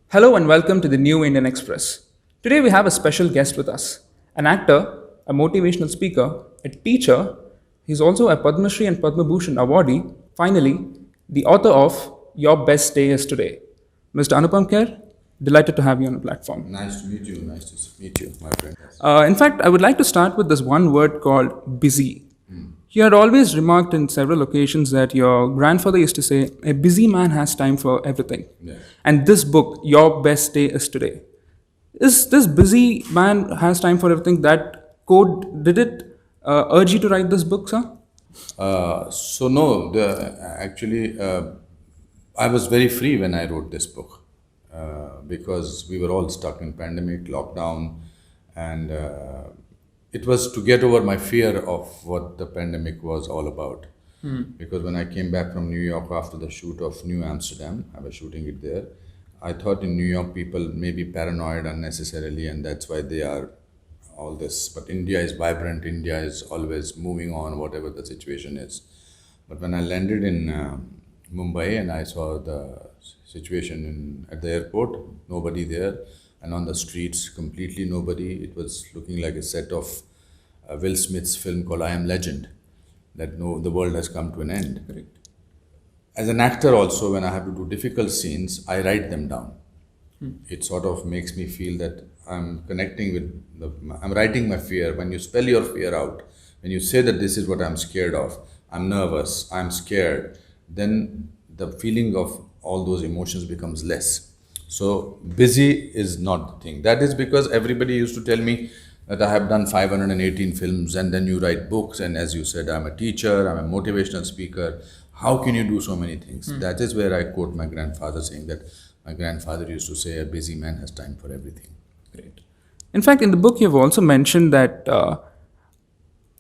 Hello and welcome to the New Indian Express. Today we have a special guest with us an actor, a motivational speaker, a teacher. He's also a Padma Shri and Padma Bhushan awardee. Finally, the author of Your Best Day is Today. Mr. Anupam Kher, delighted to have you on the platform. Nice to meet you. Nice to meet you, my friend. In fact, I would like to start with this one word called busy. You had always remarked in several occasions that your grandfather used to say, a busy man has time for everything. Yes. And this book, Your Best Day is Today. Is this busy man has time for everything? That quote, did it urge you to write this book, sir? So no, I was very free when I wrote this book because we were all stuck in pandemic, lockdown, and it was to get over my fear of what the pandemic was all about. Because when I came back from New York after the shoot of New Amsterdam, I was shooting it there. I thought in New York people may be paranoid unnecessarily, and that's why they are all this. But India is vibrant. India is always moving on, whatever the situation is. But when I landed in Mumbai and I saw the situation at the airport, nobody there, and on the streets, completely nobody. It was looking like a set of Will Smith's film called I Am Legend, that no, the world has come to an end. Correct. As an actor also, when I have to do difficult scenes, I write them down. It sort of makes me feel that I'm connecting with I'm writing my fear. When you spell your fear out, when you say that this is what I'm scared of, I'm nervous, I'm scared, then the feeling of all those emotions becomes less. So busy is not the thing. That is because everybody used to tell me that I have done 518 films and then you write books, and as you said, I'm a teacher, I'm a motivational speaker. How can you do so many things? That is where I quote my grandfather saying that my grandfather used to say, a busy man has time for everything. Great. In fact, in the book, you've also mentioned that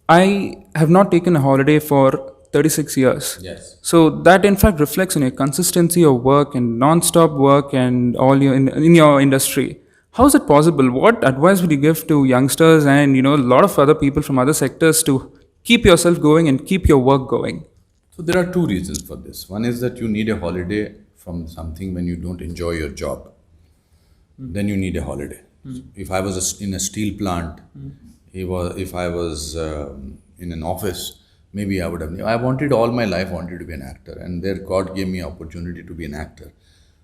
I have not taken a holiday for 36 years. Yes. So that in fact reflects on your consistency of work and non-stop work and all your in your industry. How is it possible? What advice would you give to youngsters and a lot of other people from other sectors to keep yourself going and keep your work going? So there are two reasons for this. One is that you need a holiday from something when you don't enjoy your job. Then you need a holiday. If I was in a steel plant, if I was in an office, maybe I would have. I wanted all my life wanted to be an actor, and there God gave me opportunity to be an actor.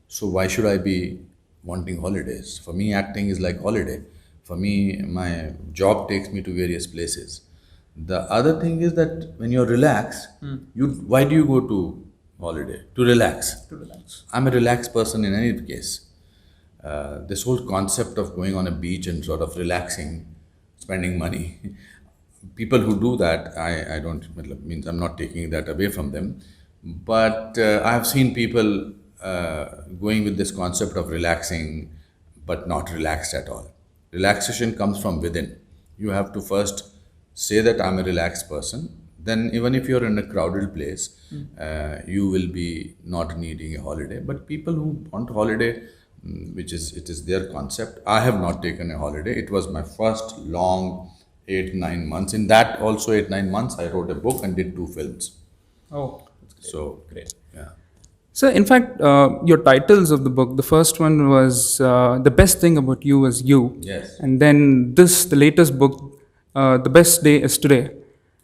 So why should I be wanting holidays? For me, acting is like holiday. For me, my job takes me to various places. The other thing is that when you're relaxed, you why do you go to holiday? To relax. To relax. I'm a relaxed person in any case. This whole concept of going on a beach and sort of relaxing, spending money, people who do that, I don't, means I'm not taking that away from them, but I have seen people going with this concept of relaxing, but not relaxed at all. Relaxation comes from within. You have to first say that I'm a relaxed person. Then even if you're in a crowded place, you will be not needing a holiday. But people who want holiday, it is their concept. I have not taken a holiday. It was my first long 8-9 months. In that also 8-9 months, I wrote a book and did 2 films. Oh, that's great. So Great. yeah. So, in fact, your titles of the book, the first one was The Best Thing About You Is You. Yes. And then the latest book, The Best Day is Today.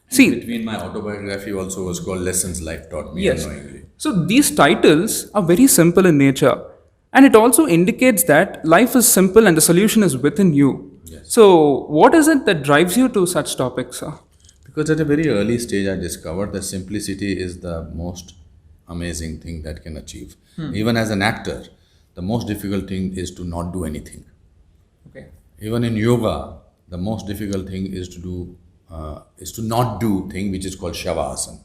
See, Between my autobiography also was called Lessons Life Taught Me yes. Unknowingly. So, these titles are very simple in nature. And it also indicates that life is simple and the solution is within you. Yes. So, what is it that drives you to such topics, sir? Because at a very early stage, I discovered that simplicity is the most amazing thing that can achieve. Even as an actor, the most difficult thing is to not do anything. Okay. Even in yoga, the most difficult thing is to not do thing which is called shavasana.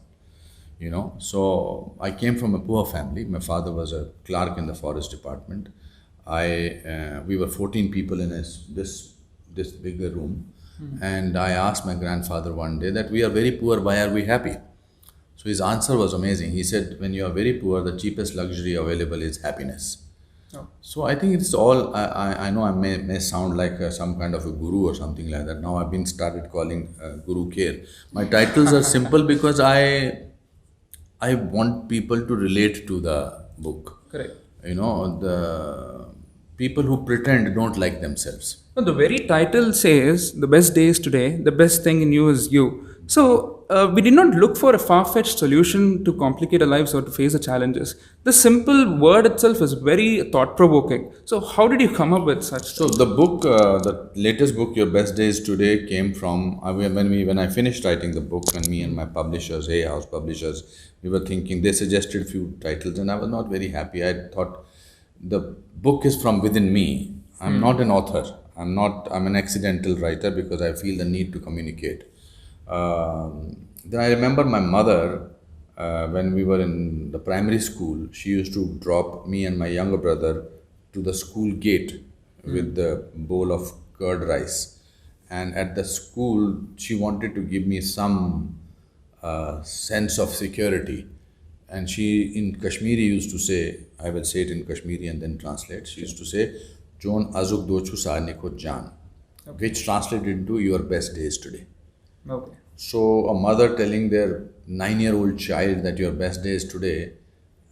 So I came from a poor family. My father was a clerk in the forest department. We were 14 people in this bigger room, and I asked my grandfather one day that we are very poor. Why are we happy? So his answer was amazing. He said, when you are very poor, the cheapest luxury available is happiness. Oh. So I think it's all. I know I may sound like some kind of a guru or something like that. Now I've been started calling Guru Kher. My titles are simple because I want people to relate to the book. Correct. The People who pretend don't like themselves. No, the very title says the best day is today, the best thing in you is you. So, we did not look for a far fetched solution to complicate our lives or to face the challenges. The simple word itself is very thought provoking. So, how did you come up with such So things? the book, the latest book, Your Best Days Today, came from when I finished writing the book, and me and my publishers, Hay House Publishers, we were thinking. They suggested a few titles, and I was not very happy. I thought the book is from within me. I'm not an author. I'm not. I'm an accidental writer because I feel the need to communicate. Then I remember my mother, when we were in the primary school, she used to drop me and my younger brother to the school gate with the bowl of curd rice. And at the school, she wanted to give me some sense of security. And she, in Kashmiri, used to say, I will say it in Kashmiri and then translate. She used to say, Jon azuk dochu sarne ko jan, which translated into your best days today. Okay. So, a mother telling their 9-year-old child that your best day is today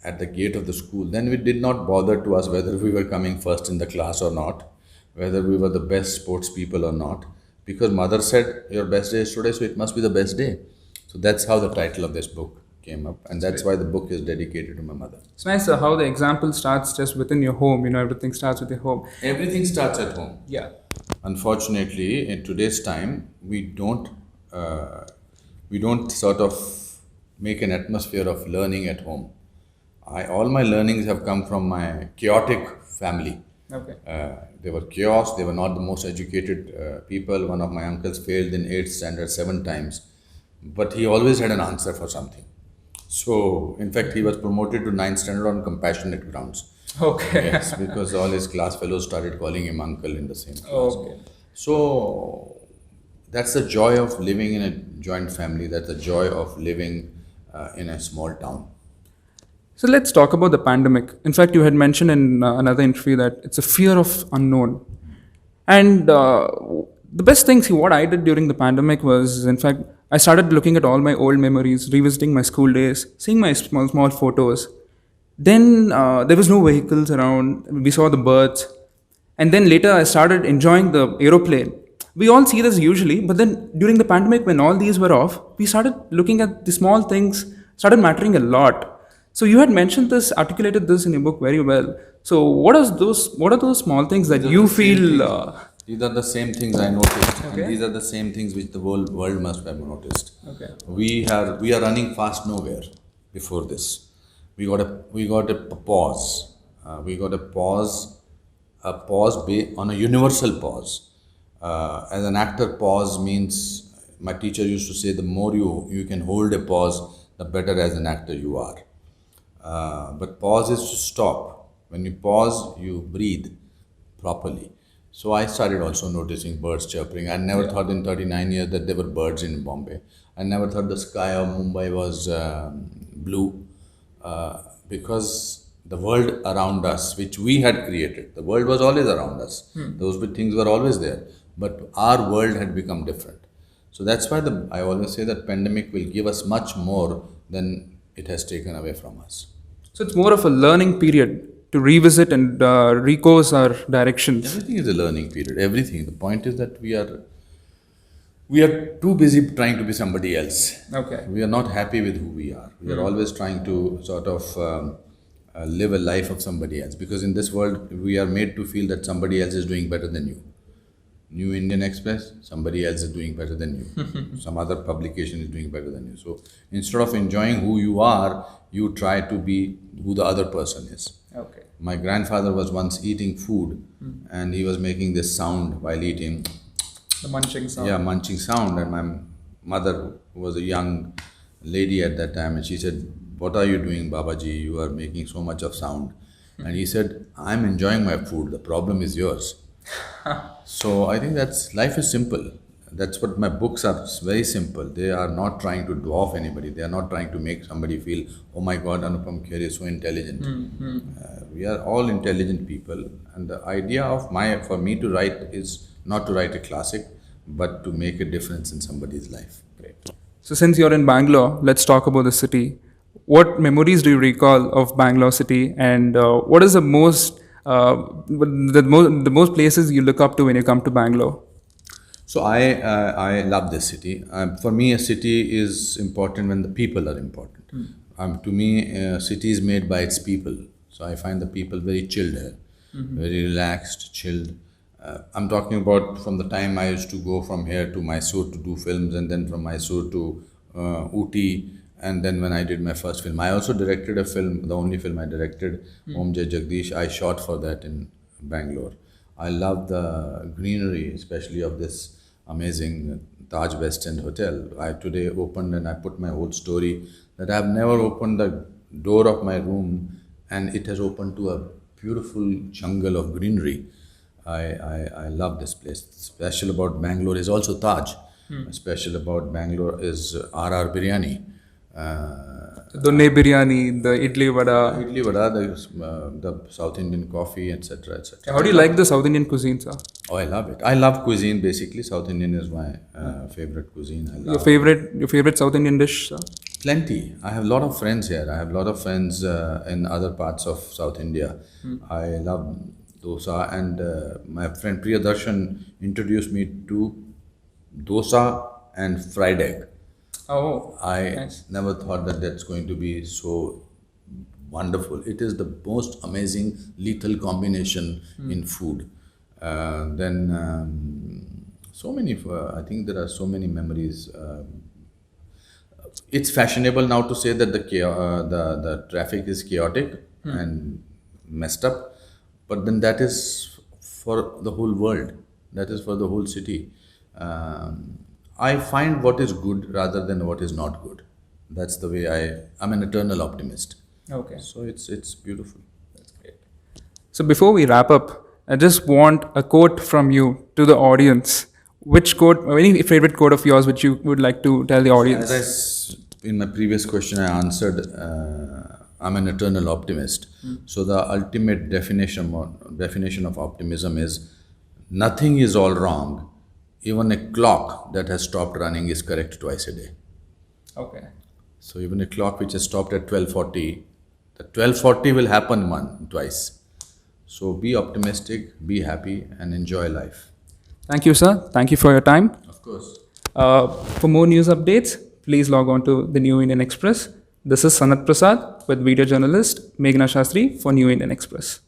at the gate of the school, then it did not bother to us whether we were coming first in the class or not, whether we were the best sports people or not, because mother said, your best day is today, so it must be the best day. So, that's how the title of this book came up, and that's why the book is dedicated to my mother. It's nice how the example starts just within your home. Everything starts with your home. Everything starts at home. Yeah. Unfortunately, in today's time, we don't sort of make an atmosphere of learning at home. All my learnings have come from my chaotic family. Okay. They were chaos. They were not the most educated people. One of my uncles failed in 8th standard 7 times, but he always had an answer for something. So, in fact, he was promoted to 9th standard on compassionate grounds. Okay. Yes, because all his class fellows started calling him uncle in the same class. Okay. So that's the joy of living in a joint family. That's the joy of living in a small town. So let's talk about the pandemic. In fact, you had mentioned in another interview that it's a fear of unknown. And the best thing, see, what I did during the pandemic was, in fact, I started looking at all my old memories, revisiting my school days, seeing my small photos. Then there was no vehicles around. We saw the birds, and then later I started enjoying the aeroplane. We all see this usually, but then during the pandemic, when all these were off, we started looking at the small things, started mattering a lot. So you had mentioned this, articulated this in your book very well. So what are those? What are those small things that you feel? These are the same things I noticed, Okay. and these are the same things which the whole world must have noticed. Okay. We are running fast nowhere. Before this, we got a pause. We got a pause on a universal pause. As an actor, pause means, my teacher used to say, the more you can hold a pause, the better as an actor you are. But pause is to stop. When you pause, you breathe properly. So I started also noticing birds chirping. I never thought in 39 years that there were birds in Bombay. I never thought the sky of Mumbai was blue, because the world around us, which we had created, the world was always around us. Those things were always there, but our world had become different. So that's why I always say that pandemic will give us much more than it has taken away from us. So it's more of a learning period to revisit and recourse our directions. Everything is a learning period. Everything. The point is that we are too busy trying to be somebody else. Okay. We are not happy with who we are. We are always trying to sort of live a life of somebody else, because in this world we are made to feel that somebody else is doing better than you. New Indian Express, somebody else is doing better than you. Some other publication is doing better than you. So instead of enjoying who you are, you try to be who the other person is. Okay. My grandfather was once eating food, and he was making this sound while eating. The munching sound. Yeah, munching sound. And my mother, who was a young lady at that time, and she said, "What are you doing, Babaji? You are making so much of sound." And he said, "I'm enjoying my food. The problem is yours." So I think life is simple. That's what my books are. It's very simple. They are not trying to dwarf anybody. They are not trying to make somebody feel, "Oh my God, Anupam Kher is so intelligent." We are all intelligent people, and the idea for me to write is not to write a classic, but to make a difference in somebody's life. Great. So since you're in Bangalore, let's talk about the city. What memories do you recall of Bangalore city, and what is the most The most places you look up to when you come to Bangalore. So I love this city. For me, a city is important when the people are important. To me, a city is made by its people. So I find the people very chilled here, very relaxed, chilled. I'm talking about from the time I used to go from here to Mysore to do films, and then from Mysore to Ooty, and then when I did my first film, I also directed a film. The only film I directed, Om Jai Jagdish, I shot for that in Bangalore. I love the greenery, especially of this amazing Taj West End Hotel. I today opened and I put my whole story that I have never opened the door of my room, and it has opened to a beautiful jungle of greenery. I love this place. Special about Bangalore is also Taj. Special about Bangalore is RR Biryani. Donne biryani, the idli vada. Idli vada, the South Indian coffee, etc., etc. How do you like the South Indian cuisine, sir? Oh, I love it. I love cuisine basically. South Indian is my favorite cuisine. I love Your favorite South Indian dish, sir? plenty. I have a lot of friends here. I have a lot of friends in other parts of South India. I love dosa, and my friend Priyadarshan introduced me to dosa and fried egg. Oh, I nice. never thought that that's going to be so wonderful. It is the most amazing lethal combination in food. Then so many. I think there are so many memories. It's fashionable now to say that the traffic is chaotic and messed up, but then that is for the whole world. That is for the whole city. I find what is good rather than what is not good. That's the way I'm an eternal optimist. Okay. So it's beautiful. That's great. So before we wrap up, I just want a quote from you to the audience. Which quote, or any favorite quote of yours which you would like to tell the audience? In my previous question, I answered, I'm an eternal optimist. So the ultimate definition of optimism is nothing is all wrong. Even a clock that has stopped running is correct twice a day. Okay. So even a clock which has stopped at 12:40, the 12:40 will happen twice. So be optimistic, be happy, and enjoy life. Thank you, sir. Thank you for your time. Of course. For more news updates, please log on to the New Indian Express. This is Sanat Prasad with video journalist Meghna Shastri for New Indian Express.